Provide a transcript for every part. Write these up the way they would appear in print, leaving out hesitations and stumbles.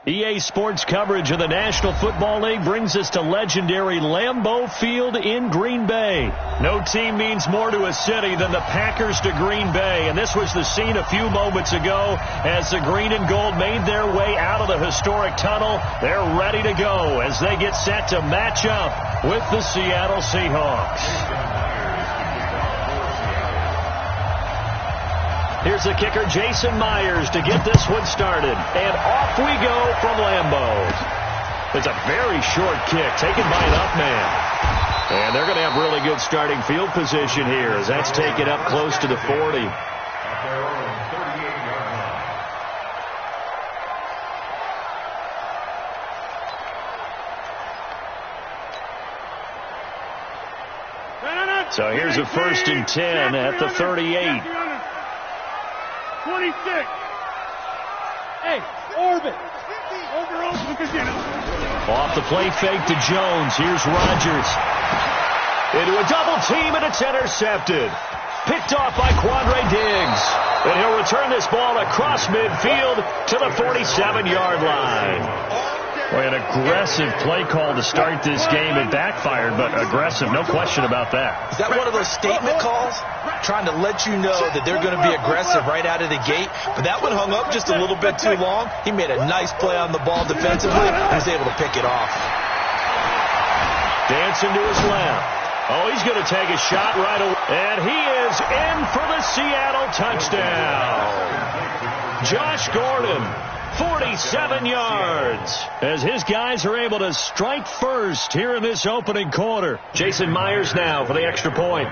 EA Sports coverage of the National Football League brings us to legendary Lambeau Field in Green Bay. No team means more to a city than the Packers to Green Bay, and this was the scene a few moments ago as the green and gold made their way out of the historic tunnel. They're ready to go as they get set to match up with the Seattle Seahawks. Here's the kicker, Jason Myers, to get this one started. And off we go from Lambeau. It's a very short kick taken by an up man. And they're going to have really good starting field position here as that's taken up close to the 40. So here's a 1st and 10 at the 38. 26. Hey, orbit. Off the play fake to Jones. Here's Rodgers. Into a double team, and it's intercepted. Picked off by Quandre Diggs. And he'll return this ball across midfield to the 47-yard line. Boy, an aggressive play call to start this game. It backfired, but aggressive, no question about that. Is that one of those statement calls? Trying to let you know that they're going to be aggressive right out of the gate. But that one hung up just a little bit too long. He made a nice play on the ball defensively and was able to pick it off. Dancing to his left. Oh, he's going to take a shot right away. And he is in for the Seattle touchdown. Josh Gordon. 47 yards as his guys are able to strike first here in this opening quarter. Jason Myers now for the extra point.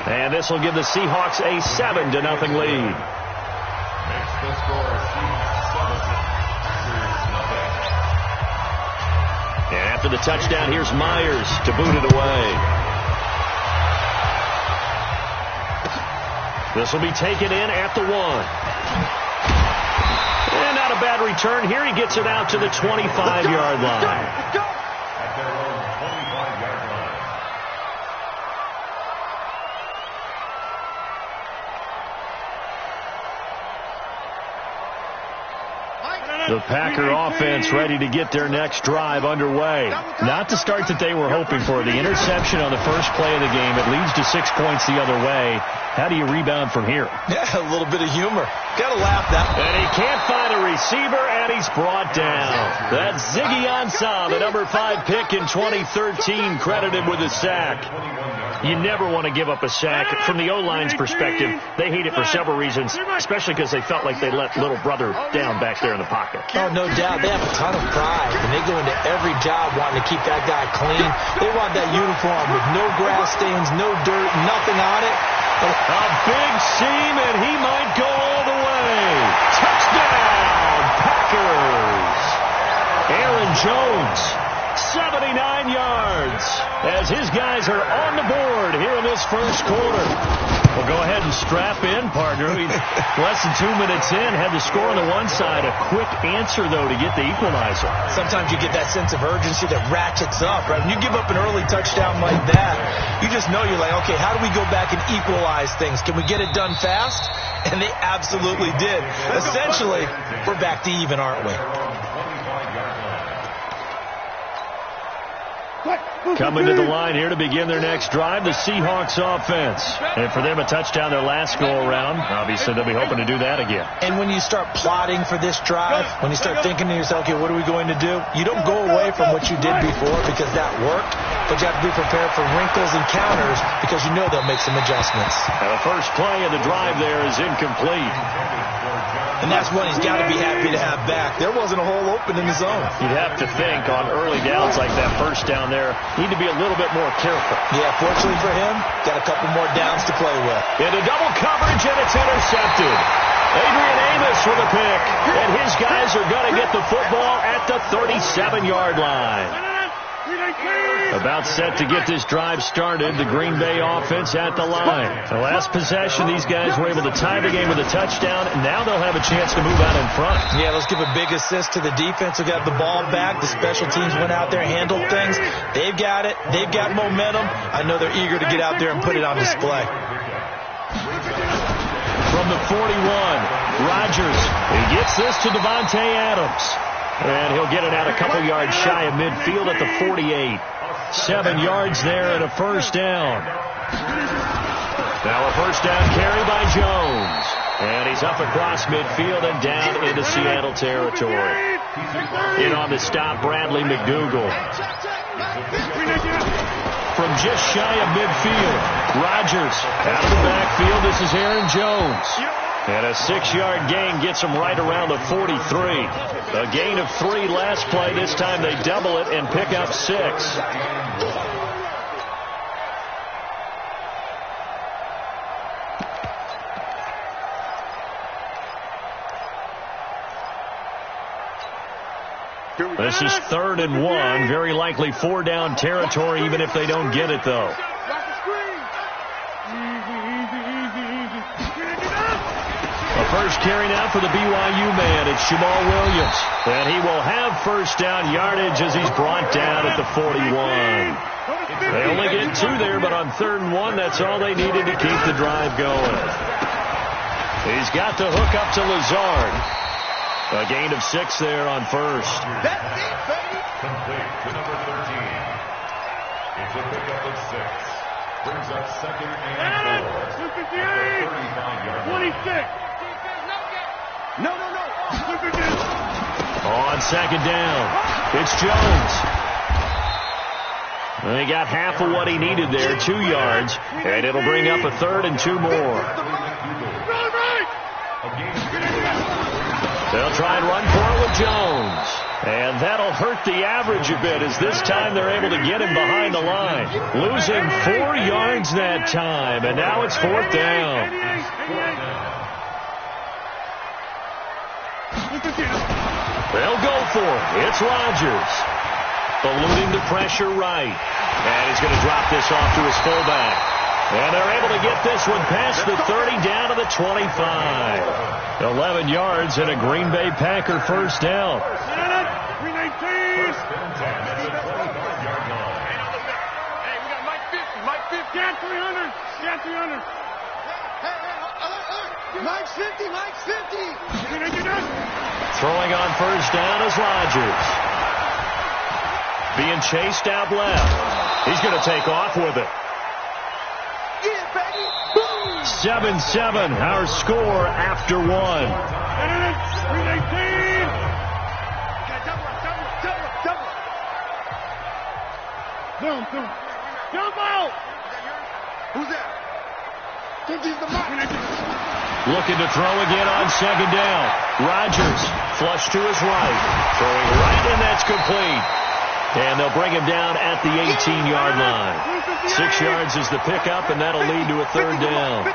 And this will give the Seahawks a 7-0 lead. And after the touchdown, here's Myers to boot it away. This will be taken in at the 1. And not a bad return here. He gets it out to the 25-yard line. The Packer offense ready to get their next drive underway. Not the start that they were hoping for. The interception on the first play of the game. It leads to 6 points the other way. How do you rebound from here? Yeah, a little bit of humor. Got to laugh that. And he can't find a receiver, and he's brought down. That's Ziggy Ansah, the number 5 pick in 2013, credited with a sack. You never want to give up a sack. From the O-line's perspective, they hate it for several reasons, especially because they felt like they let little brother down back there in the pocket. Oh, no doubt. They have a ton of pride, and they go into every job wanting to keep that guy clean. They want that uniform with no grass stains, no dirt, nothing on it. A big seam, and he might go all the way. Touchdown, Packers. Aaron Jones, 79 yards, as his guys are on the board here in this first quarter. Well, go ahead and strap in, partner. He's less than 2 minutes in. Had the score on the one side. A quick answer, though, to get the equalizer. Sometimes you get that sense of urgency that ratchets up, right? When you give up an early touchdown like that, you just know you're like, okay, how do we go back and equalize things? Can we get it done fast? And they absolutely did. Essentially, we're back to even, aren't we? Coming to the line here to begin their next drive, the Seahawks offense. And for them, a touchdown their last go-around. Obviously, they'll be hoping to do that again. And when you start plotting for this drive, when you start thinking to yourself, okay, what are we going to do? You don't go away from what you did before because that worked, but you have to be prepared for wrinkles and counters because you know they'll make some adjustments. Now, the first play of the drive there is incomplete. And that's one he's got to be happy to have back. There wasn't a hole open in the zone. You'd have to think on early downs like that first down there, need to be a little bit more careful. Yeah, fortunately for him, got a couple more downs to play with. Into double coverage, and it's intercepted. Adrian Amos with a pick, and his guys are going to get the football at the 37-yard line. About set to get this drive started, the Green Bay offense at the line. The last possession, these guys were able to tie the game with a touchdown, and now they'll have a chance to move out in front. Yeah, let's give a big assist to the defense who got the ball back. The special teams went out there, handled things. They've got it. They've got momentum. I know they're eager to get out there and put it on display. From the 41, Rodgers Gets this to Davante Adams. And he'll get it out a couple yards shy of midfield at the 48. 7 yards there and a first down. Now a first down carry by Jones. And he's up across midfield and down into Seattle territory. In on the stop, Bradley McDougald. From just shy of midfield, Rodgers out of the backfield. This is Aaron Jones. And a 6-yard gain gets him right around the 43. A gain of 3 last play. This time they double it and pick up 6. This is 3rd and 1. Very likely 4-down territory, even if they don't get it, though. The first carry now for the BYU man. It's Jamal Williams. And he will have first down yardage as he's brought down at the 41. They only get 2 there, but on 3rd and 1, that's all they needed to keep the drive going. He's got the hook up to Lazard. A gain of 6 there on first. Complete to number 13. It's a pickup of 6. Brings up 2nd and 4. 35-yard line. 26. No. On 2nd down, it's Jones. And he got half of what he needed there, 2 yards. And it'll bring up a 3rd and 2 more. They'll try and run for it with Jones. And that'll hurt the average a bit as this time they're able to get him behind the line. Losing 4 yards that time, and now it's 4th down. They'll go for it. It's Rodgers. Eluding the pressure right. And he's going to drop this off to his fullback. And they're able to get this one past the 30 down to the 25. 11 yards and a Green Bay Packer first down. 319. Hey, we got Mike 50. Mike 50. Jan 300. Jan 300. Mike 50. Mike 50. Throwing on first down is Rodgers. Being chased out left. He's going to take off with it. 7-7, our score after 1. 319. Jump out. Who's that? Looking to throw again on 2nd down. Rodgers, flush to his right. Throwing right, and that's complete. And they'll bring him down at the 18-yard line. 6 yards is the pickup, and that'll lead to a 3rd down.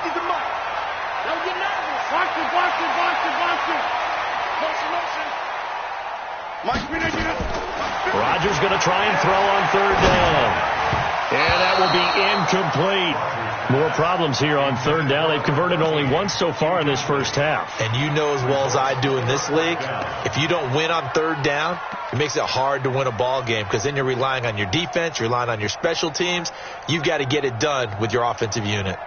Rodgers going to try and throw on 3rd down. And that will be incomplete. More problems here on 3rd down. They've converted only once so far in this first half. And you know as well as I do in this league, if you don't win on 3rd down, it makes it hard to win a ball game because then you're relying on your defense, you're relying on your special teams. You've got to get it done with your offensive unit.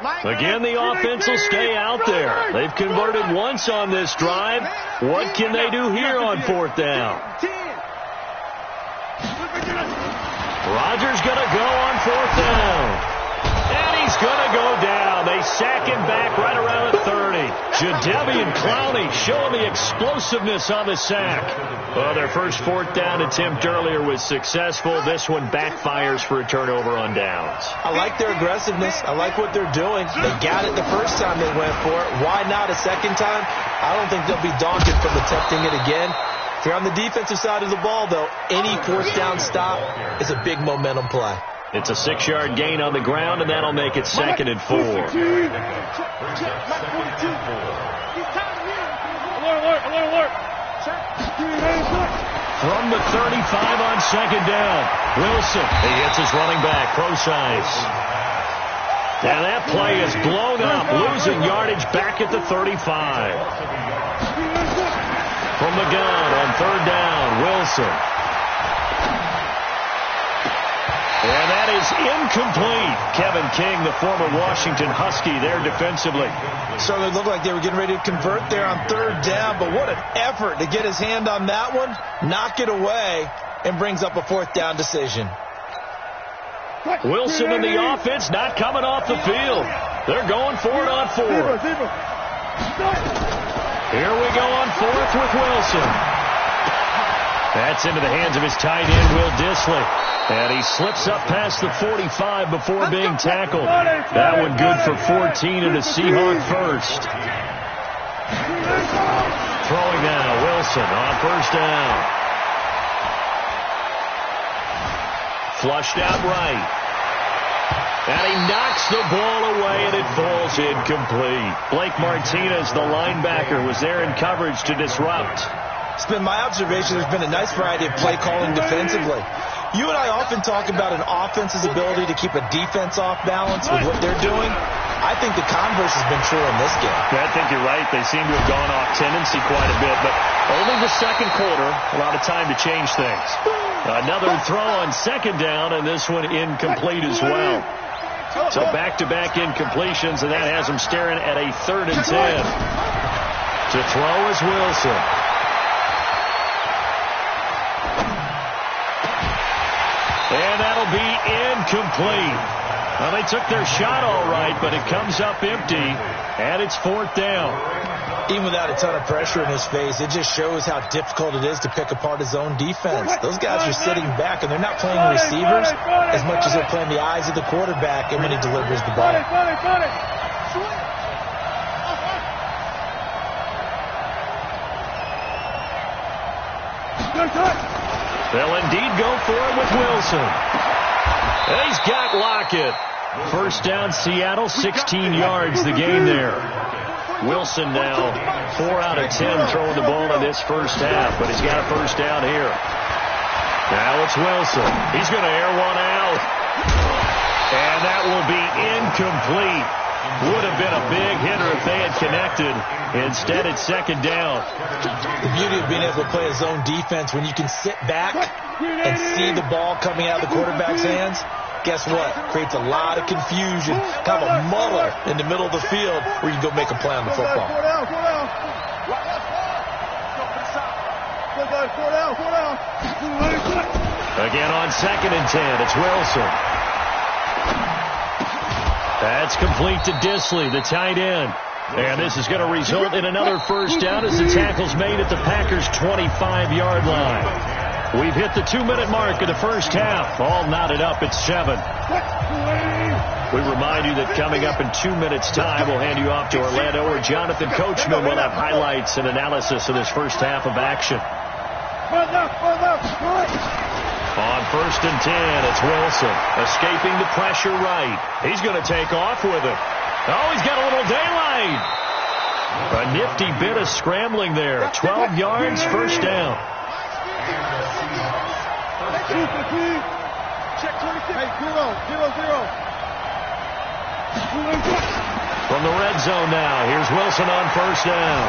Again, the offense will stay out there. They've converted once on this drive. What can they do here on 4th down? Rodgers going to go on 4th down. And he's going to go down. They sack him back right around the 30. Jadeveon Clowney showing the explosiveness on the sack. Well, their first 4th down attempt earlier was successful. This one backfires for a turnover on downs. I like their aggressiveness. I like what they're doing. They got it the first time they went for it. Why not a second time? I don't think they'll be daunted from attempting it again. If you're on the defensive side of the ball, though, any 4th down stop is a big momentum play. It's a 6-yard gain on the ground, and that'll make it 2nd and 4. Alert. From the 35 on 2nd down, Wilson. He hits his running back, Procise. And that play is blown up, losing yardage back at the 35. From the gun on 3rd down, Wilson. And that is incomplete. Kevin King, the former Washington Husky, there defensively. Certainly looked like they were getting ready to convert there on third down, but what an effort to get his hand on that one, knock it away, and brings up a fourth down decision. Wilson and the offense not coming off the field. They're going for it on fourth. Here we go on fourth with Wilson. That's into the hands of his tight end, Will Dissly. And he slips up past the 45 before being tackled. That one good for 14 and a Seahawk first. Throwing now, Wilson on first down. Flushed out right. And he knocks the ball away, and it falls incomplete. Blake Martinez, the linebacker, was there in coverage to disrupt. It's been my observation there's been a nice variety of play calling defensively. You and I often talk about an offense's ability to keep a defense off balance with what they're doing. I think the converse has been true in this game. I think you're right. They seem to have gone off tendency quite a bit, but only the second quarter, a lot of time to change things. Another throw on second down, and this one incomplete as well. So back-to-back incompletions, and that has him staring at a 3rd and 10. To throw is Wilson. And that'll be incomplete. Well, they took their shot all right, but it comes up empty, and it's 4th down. Even without a ton of pressure in his face, it just shows how difficult it is to pick apart his own defense. Those guys are sitting back, and they're not playing receivers as much as they're playing the eyes of the quarterback and when he delivers the ball. They'll indeed go for it with Wilson. And he's got Lockett. First down, Seattle, 16 yards the game there. Wilson now 4 out of 10 throwing the ball in this first half, but he's got a first down here. Now it's Wilson. He's going to air one out. And that will be incomplete. Would have been a big hitter if they had connected. Instead, it's second down. The beauty of being able to play a zone defense when you can sit back and see the ball coming out of the quarterback's hands, guess what? Creates a lot of confusion, kind of a muddle in the middle of the field where you can go make a play on the football. Again on 2nd and 10, it's Wilson. That's complete to Dissly, the tight end. And this is going to result in another first down as the tackle's made at the Packers' 25-yard line. We've hit the 2-minute mark of the first half. All knotted up at 7. We remind you that coming up in 2 minutes' time, we'll hand you off to Orlando, where Jonathan Coachman will have highlights and analysis of this first half of action. On 1st and 10, it's Wilson, escaping the pressure right. He's going to take off with it. Oh, he's got a little daylight. A nifty bit of scrambling there. 12 yards, first down. From the red zone now, here's Wilson on first down.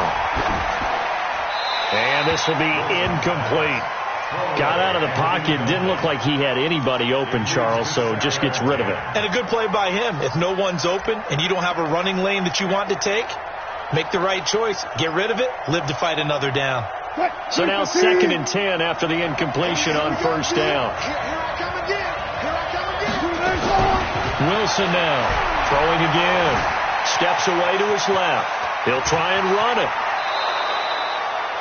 And this will be incomplete. Got out of the pocket. Didn't look like he had anybody open, Charles, so just gets rid of it. And a good play by him. If no one's open and you don't have a running lane that you want to take, make the right choice. Get rid of it. Live to fight another down. So now 2nd and 10 after the incompletion on first down. Wilson now throwing again. Steps away to his left. He'll try and run it.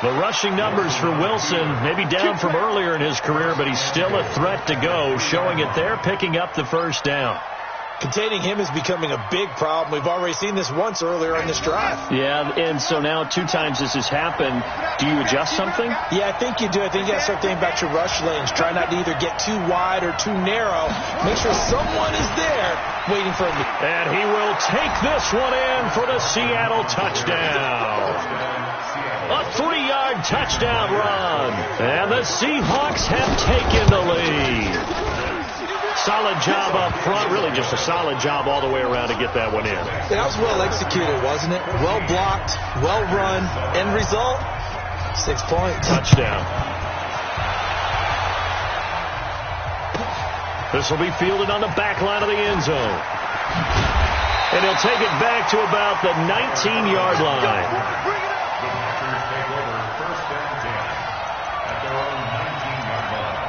The rushing numbers for Wilson, maybe down from earlier in his career, but he's still a threat to go, showing it there, picking up the first down. Containing him is becoming a big problem. We've already seen this once earlier on this drive. Yeah, and so now 2 times this has happened. Do you adjust something? Yeah, I think you do. I think you got to start thinking about your rush lanes. Try not to either get too wide or too narrow. Make sure someone is there waiting for him. And he will take this one in for the Seattle touchdown. A 3-yard touchdown run. And the Seahawks have taken the lead. Solid job up front. Really just a solid job all the way around to get that one in. That was well executed, wasn't it? Well blocked, well run. End result, 6 points. Touchdown. This will be fielded on the back line of the end zone. And he'll take it back to about the 19-yard line. The Packers take over first and 10 at their own 19-yard line.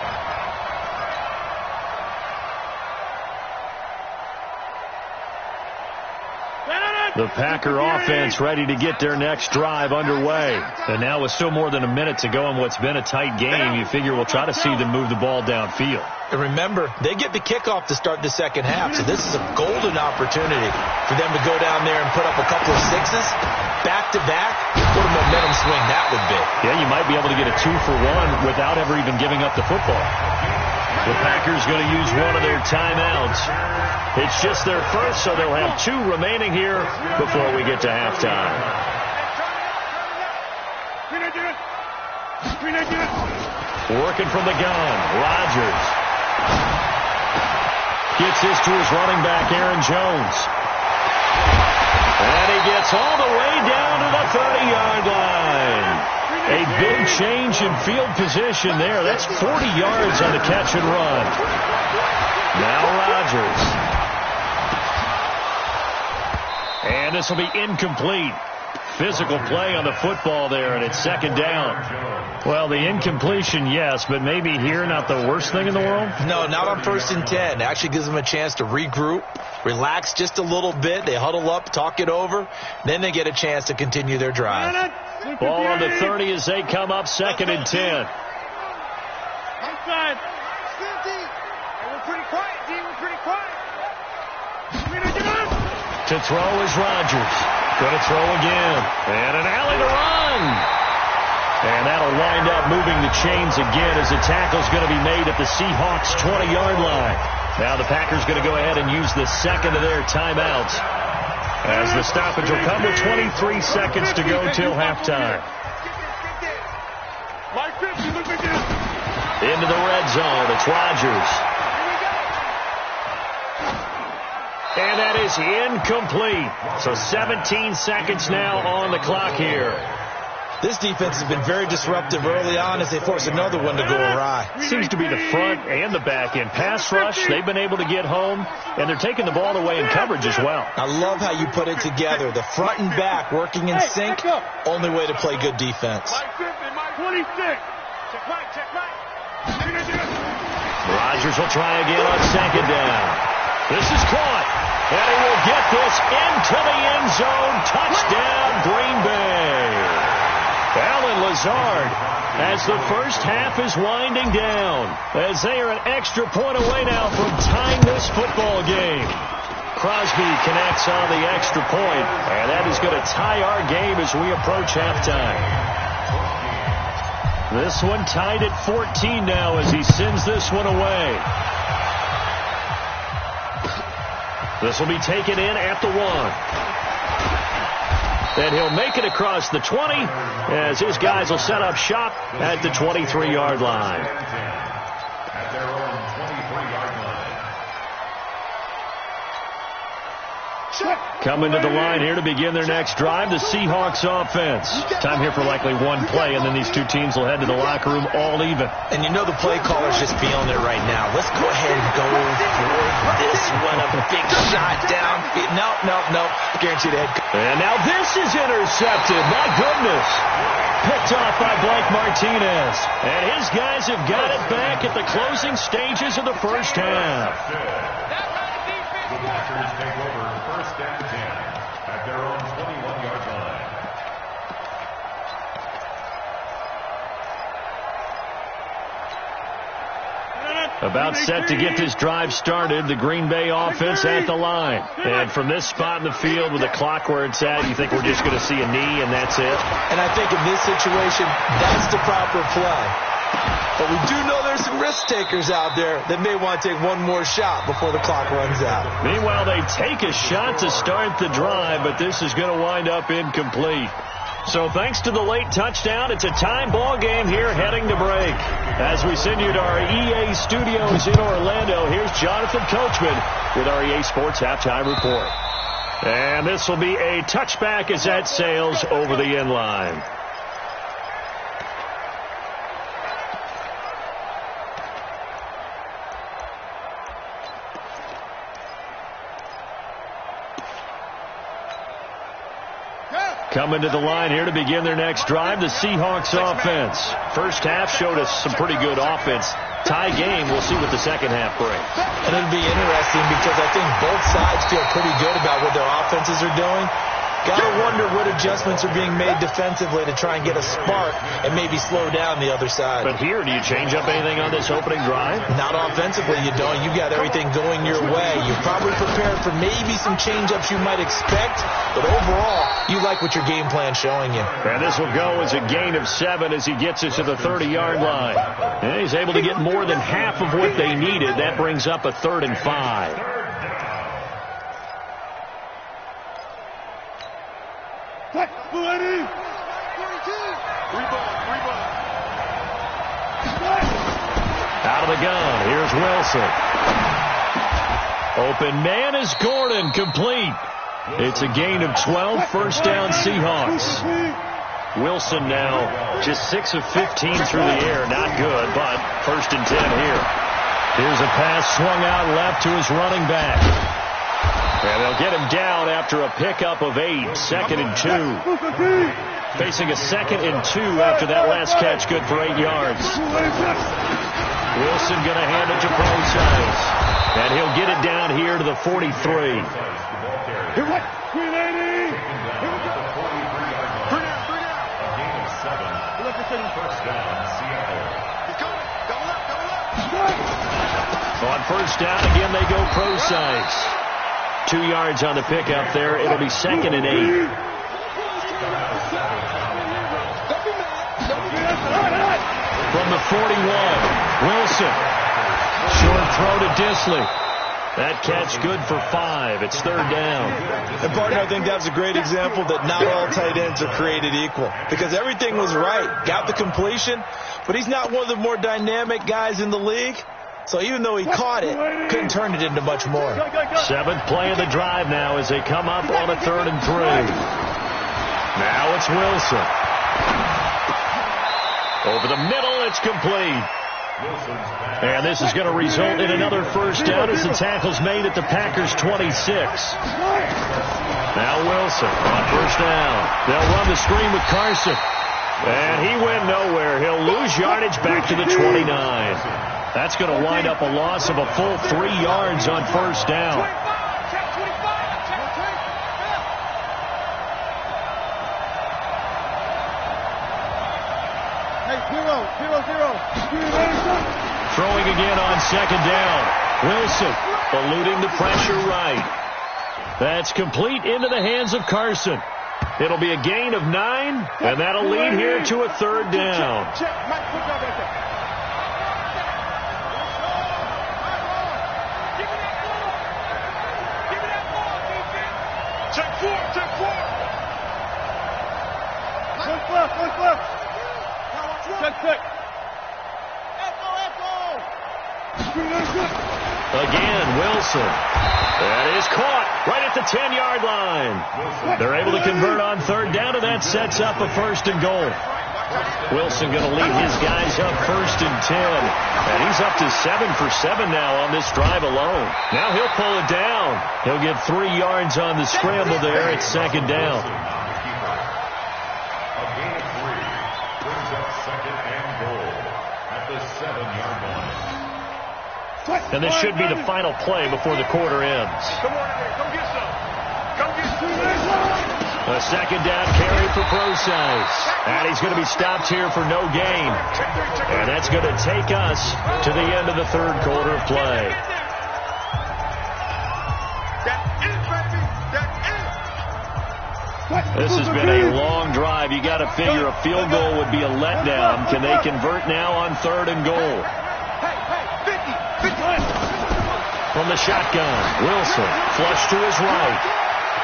The Packer offense ready to get their next drive underway. And now with still more than a minute to go in what's been a tight game, you figure we'll try to see them move the ball downfield. And remember, they get the kickoff to start the second half, so this is a golden opportunity for them to go down there and put up a couple of sixes back-to-back. What a momentum swing that would be. Yeah, you might be able to get a 2-for-1 without ever even giving up the football. The Packers going to use one of their timeouts. It's just their first, so they'll have 2 remaining here before we get to halftime. Working from the gun, Rodgers gets this to his running back, Aaron Jones. And he gets all the way down to the 30-yard line. A big change in field position there. That's 40 yards on the catch and run. Now Rodgers. And this will be incomplete. Physical play on the football there, and it's second down. Well, the incompletion, yes, but maybe here not the worst thing in the world? No, not on 1st and 10. It actually gives them a chance to regroup, relax just a little bit. They huddle up, talk it over. Then they get a chance to continue their drive. Ball on the 30 as they come up 2nd and 10. Outside. We're pretty quiet, D. We're pretty quiet. To throw is Rodgers. Going to throw again. And an alley to run. And that'll wind up moving the chains again as the tackle's going to be made at the Seahawks' 20-yard line. Now the Packers going to go ahead and use the second of their timeouts, as the stoppage will come with 23 seconds to go till halftime. Into the red zone. It's Rodgers. And that is incomplete. So 17 seconds now on the clock here. This defense has been very disruptive early on as they force another one to go awry. Seems to be the front and the back end. Pass rush, they've been able to get home, and they're taking the ball away in coverage as well. I love how you put it together. The front and back working in sync, only way to play good defense. 26. Check right. Rodgers will try again on second down. This is caught, and he will get this into the end zone. Touchdown, Green Bay. Allen Lazard, as the first half is winding down, as they are an extra point away now from tying this football game. Crosby connects on the extra point, and that is going to tie our game as we approach halftime. This one tied at 14 now as he sends this one away. This will be taken in at the 1. And he'll make it across the 20 as his guys will set up shop at the 23-yard line. At their own 23-yard line. Coming to the line here to begin their next drive, the Seahawks offense. Time here for likely one play, and then these two teams will head to the locker room all even. And you know the play caller's just feeling it right now. Let's go ahead and go for this one. A big shot down. No. Guaranteed head. And now this is intercepted. My goodness. Picked off by Blake Martinez. And his guys have got it back at the closing stages of the first half. The Packers take over first and 10 at their own 21-yard line. About set to get this drive started, the Green Bay offense at the line. And from this spot in the field with the clock where it's at, you think we're just going to see a knee and that's it? And I think in this situation, that's the proper play. But we do know there's some risk takers out there that may want to take one more shot before the clock runs out. Meanwhile, they take a shot to start the drive, but this is going to wind up incomplete. So thanks to the late touchdown, it's a tie ball game here heading to break. As we send you to our EA studios in Orlando, here's Jonathan Coachman with our EA Sports Halftime Report. And this will be a touchback as that sails over the end line. Coming to the line here to begin their next drive, the Seahawks offense. First half showed us some pretty good offense. Tie game, we'll see what the second half brings. And it'll be interesting because I think both sides feel pretty good about what their offenses are doing. Gotta wonder what adjustments are being made defensively to try and get a spark and maybe slow down the other side. But here, do you change up anything on this opening drive? Not offensively, you don't. You got everything going your way. You're probably prepared for maybe some change-ups you might expect, but overall, you like what your game plan's showing you. And this will go as a gain of 7 as he gets it to the 30-yard line. And he's able to get more than half of what they needed. That brings up a 3rd and 5. Out of the gun, here's Wilson. Open man is Gordon, complete. It's a gain of 12, first down Seahawks. Wilson now just 6 of 15 through the air, not good, but 1st and 10 here. Here's a pass swung out left to his running back. And they'll get him down after a pickup of 8, 2nd and 2. Facing a 2nd and 2 after that last catch, good for 8 yards. Wilson going to hand it to Procise. And he'll get it down here to the 43. On first down, again they go Procise. 2 yards on the pickup there. It'll be 2nd and 8. From the 41, Wilson. Short throw to Dissly. That catch good for 5. It's 3rd down. And, partner, I think that was a great example that not all tight ends are created equal. Because everything was right. Got the completion, but he's not one of the more dynamic guys in the league. So even though he caught it, couldn't turn it into much more. 7th play of the drive now as they come up on a 3rd and 3. Now it's Wilson. Over the middle, it's complete. And this is going to result in another first down as the tackle's made at the Packers' 26. Now Wilson on first down. They'll run the screen with Carson. And he went nowhere. He'll lose yardage back to the 29. That's going to wind up a loss of a full 3 yards on first down. Throwing again on 2nd down. Wilson eluding the pressure right. That's complete into the hands of Carson. It'll be a gain of 9, and that'll lead here to a 3rd down. Again, Wilson. That is caught right at the 10-yard line. They're able to convert on 3rd down, and that sets up a 1st and goal. Wilson going to lead his guys up 1st and 10. And he's up to 7 for 7 now on this drive alone. Now he'll pull it down. He'll get 3 yards on the scramble there at 2nd down. A gain of 3 brings up 2nd and goal at the 7-yard line. And this should be the final play before the quarter ends. Come on in there. Come get some. Come get some. A 2nd down carry for Procise. And he's going to be stopped here for no gain. And that's going to take us to the end of the 3rd quarter of play. This has been a long drive. You got to figure a field goal would be a letdown. Can they convert now on 3rd and goal? From the shotgun, Wilson flush to his right.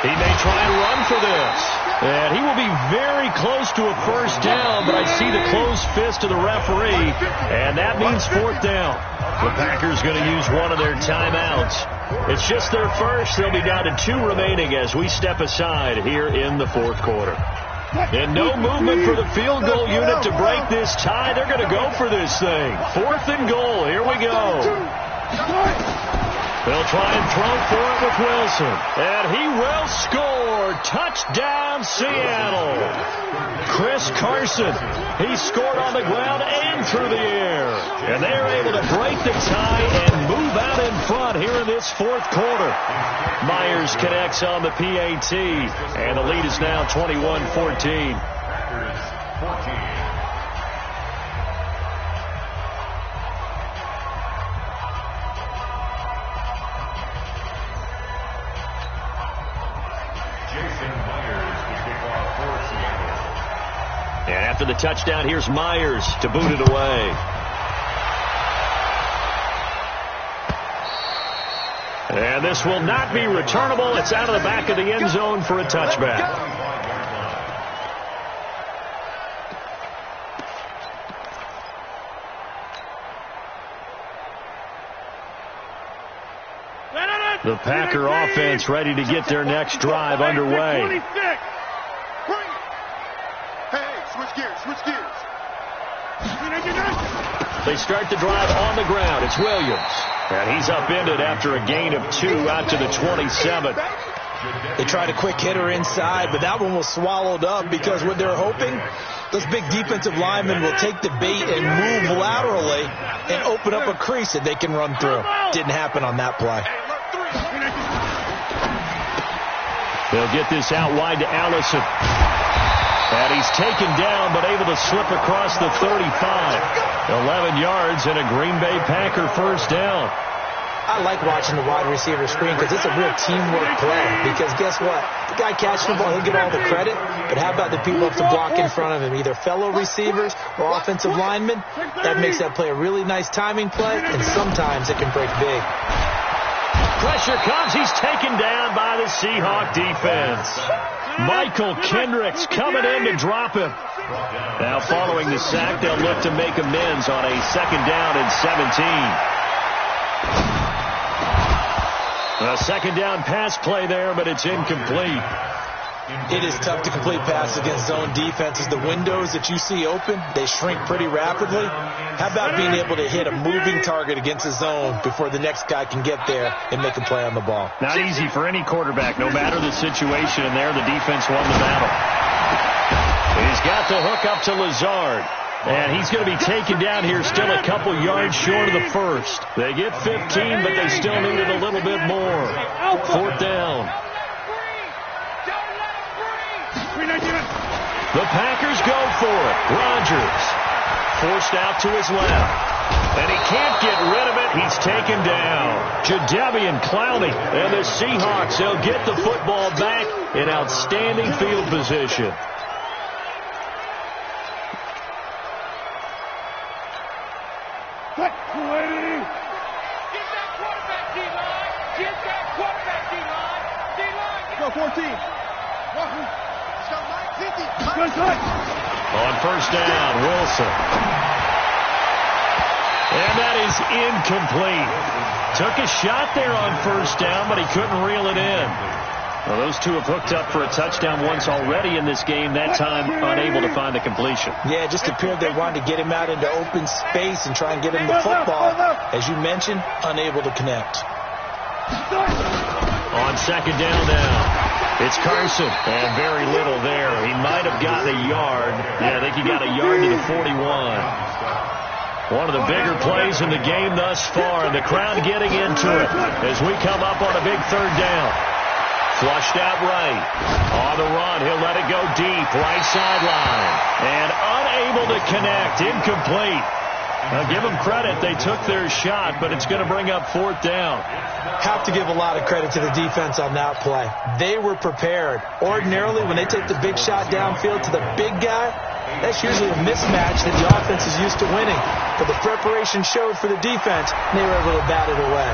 He may try and run for this. And he will be very close to a first down, but I see the closed fist of the referee, and that means 4th down. The Packers going to use one of their timeouts. It's just their first. They'll be down to 2 remaining as we step aside here in the 4th quarter. And no movement for the field goal unit to break this tie. They're going to go for this thing. 4th and goal. Here we go. They'll try and throw for it with Wilson. And he will score. Touchdown, Seattle. Chris Carson. He scored on the ground and through the air. And they're able to break the tie and move out in front here in this fourth quarter. Myers connects on the PAT. And the lead is now 21-14. And after the touchdown, here's Myers to boot it away. And this will not be returnable. It's out of the back of the end zone for a touchback. The Packer offense ready to get their next drive underway. Switch gears. They start the drive on the ground. It's Williams. And he's upended after a gain of 2 out to the 27. They tried a quick hitter inside, but that one was swallowed up because what they're hoping, those big defensive linemen will take the bait and move laterally and open up a crease that they can run through. Didn't happen on that play. They'll get this out wide to Allison. And he's taken down, but able to slip across the 35. 11 yards and a Green Bay Packer first down. I like watching the wide receiver screen because it's a real teamwork play. Because guess what? The guy catching the ball, he'll get all the credit. But how about the people up to block in front of him? Either fellow receivers or offensive linemen. That makes that play a really nice timing play. And sometimes it can break big. Pressure comes. He's taken down by the Seahawk defense. Michael Kendricks coming in to drop him. Now following the sack, they'll look to make amends on a second down and 17. A second down pass play there, but it's incomplete. It is tough to complete passes against zone defenses. The windows that you see open, they shrink pretty rapidly. How about being able to hit a moving target against a zone before the next guy can get there and make a play on the ball? Not easy for any quarterback, no matter the situation. And there, the defense won the battle. He's got the hook up to Lazard. And he's going to be taken down here still a couple yards short of the first. They get 15, but they still needed a little bit more. Fourth down. The Packers go for it. Rodgers forced out to his left. And he can't get rid of it. He's taken down. Jadeveon Clowney and the Seahawks, they'll get the football back in outstanding field position. Go 14. On first down, Wilson. And that is incomplete. Took a shot there on first down, but he couldn't reel it in. Well, those two have hooked up for a touchdown once already in this game, that time unable to find the completion. Yeah, it just appeared they wanted to get him out into open space and try and get him the football. As you mentioned, unable to connect. On second down now. It's Carson, and very little there. He might have gotten a yard. Yeah, I think he got a yard to the 41. One of the bigger plays in the game thus far, and the crowd getting into it as we come up on a big third down. Flushed out right. On the run, he'll let it go deep, right sideline. And unable to connect, incomplete. Now, give them credit. They took their shot, but it's going to bring up fourth down. Have to give a lot of credit to the defense on that play. They were prepared. Ordinarily, when they take the big shot downfield to the big guy, that's usually a mismatch that the offense is used to winning. But the preparation showed for the defense, and they were able to bat it away.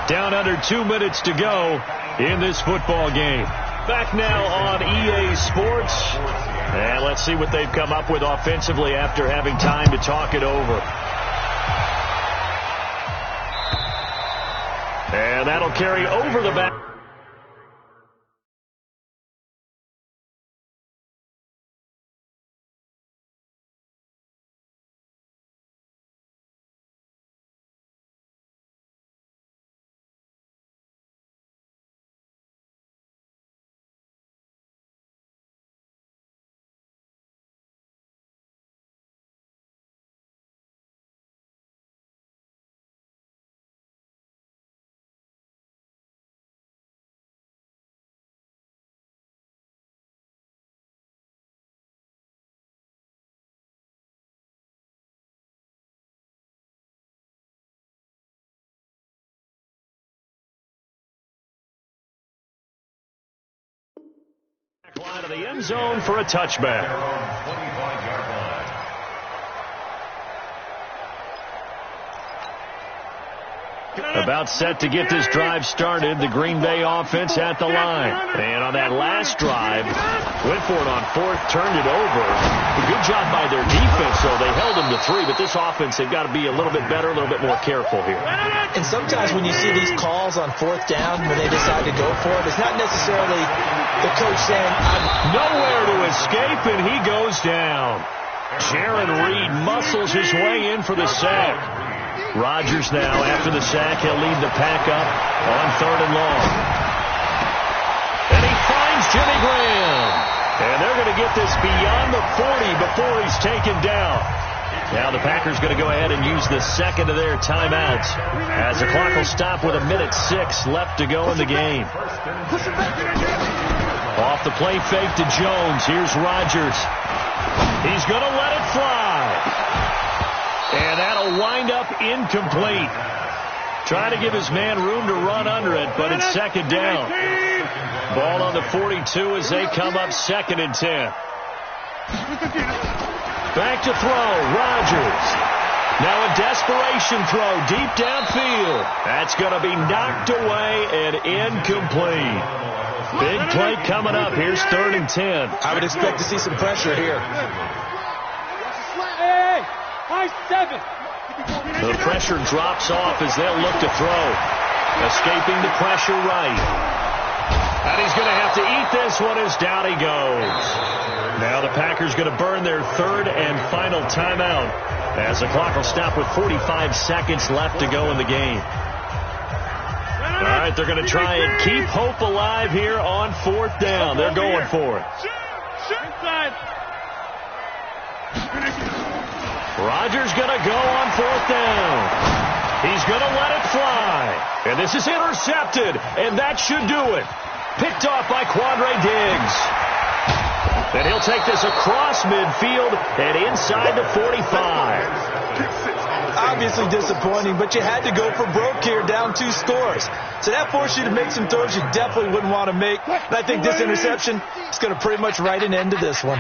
Down under 2 minutes to go in this football game. Back now on EA Sports. And let's see what they've come up with offensively after having time to talk it over. And that'll carry over the back. out of the end zone for a touchback. About set to get this drive started, the Green Bay offense at the line. And on that last drive, went for it on fourth, turned it over. A good job by their defense, though. They held them to 3, but this offense, they've got to be a little bit better, a little bit more careful here. And sometimes when you see these calls on fourth down, when they decide to go for it, it's not necessarily the coach saying, I'm nowhere to escape, and he goes down. Jaron Reed muscles his way in for the sack. Rodgers now, after the sack, he'll lead the pack up on 3rd and long. And he finds Jimmy Graham. And they're going to get this beyond the 40 before he's taken down. Now the Packers going to go ahead and use the second of their timeouts as the clock will stop with 1:06 left to go in the game. Off the play fake to Jones. Here's Rodgers. He's going to let it fly. And that'll wind up incomplete. Trying to give his man room to run under it, but it's second down. Ball on the 42 as they come up 2nd and 10. Back to throw, Rodgers. Now a desperation throw deep downfield. That's going to be knocked away and incomplete. Big play coming up. Here's 3rd and 10. I would expect to see some pressure here. The pressure drops off as they'll look to throw. Escaping the pressure right. And he's going to have to eat this one as down he goes. Now the Packers going to burn their 3rd and final timeout as the clock will stop with 45 seconds left to go in the game. All right, they're going to try and keep hope alive here on 4th down. They're going for it. Rodgers going to go on 4th down. He's going to let it fly. And this is intercepted, and that should do it. Picked off by Quandre Diggs. And he'll take this across midfield and inside the 45. Obviously disappointing, but you had to go for broke here, down 2 scores. So that forced you to make some throws you definitely wouldn't want to make. And I think this interception is going to pretty much write an end to this one.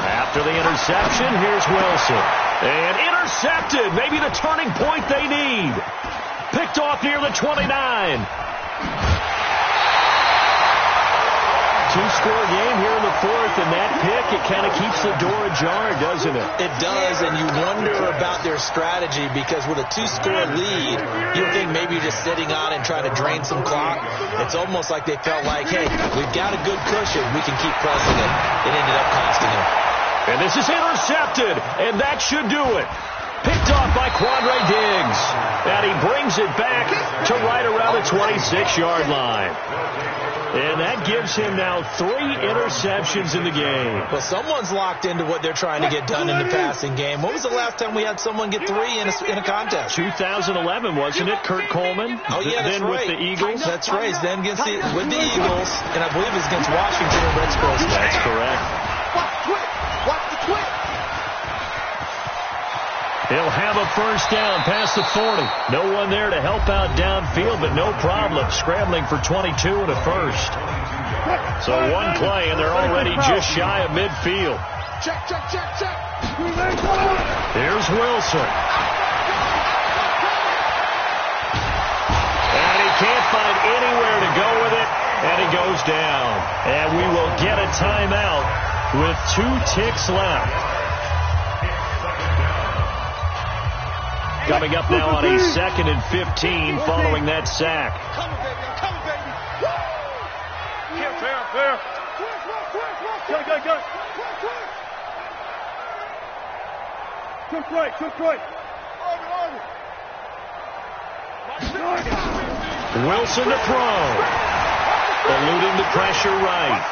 After the interception, here's Wilson. And intercepted. Maybe the turning point they need. Picked off near the 29. 2-score game here in the 4th, and that pick, it kind of keeps the door ajar, doesn't it? It does, and you wonder about their strategy because with a 2-score lead, you think maybe you're just sitting on and trying to drain some clock. It's almost like they felt like, hey, we've got a good cushion. We can keep pressing it. It ended up costing them. And this is intercepted, and that should do it. Picked off by Quandre Diggs. And he brings it back to right around the 26-yard line. And that gives him now 3 interceptions in the game. Well, someone's locked into what they're trying to get done in the passing game. When was the last time we had someone get 3 in a contest? 2011, wasn't it? Kurt Coleman? Oh, yeah, that's then right. with the Eagles? That's right. Then with the Eagles, and I believe it was against Washington and Red Squirrels. That's correct. Watch the twit. He'll have a first down past the 40. No one there to help out downfield, but no problem. Scrambling for 22 and a first. So one play, and they're already just shy of midfield. Check. Here's Wilson. And he can't find anywhere to go with it, and he goes down. And we will get a timeout with 2 ticks left. Coming up now on a 2nd and 15 following that sack. Come on, baby. Fair. Go. Took right. Wilson to throw. Eluding the pressure right.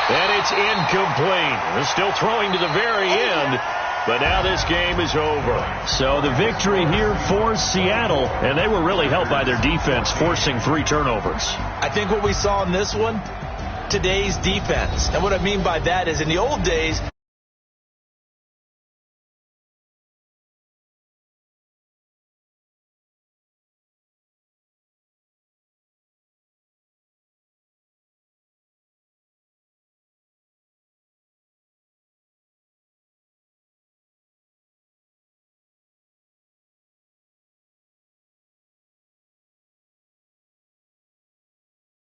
And it's incomplete. They're still throwing to the very end. But now this game is over. So the victory here for Seattle, and they were really helped by their defense, forcing 3 turnovers. I think what we saw in this one, today's defense. And what I mean by that is in the old days,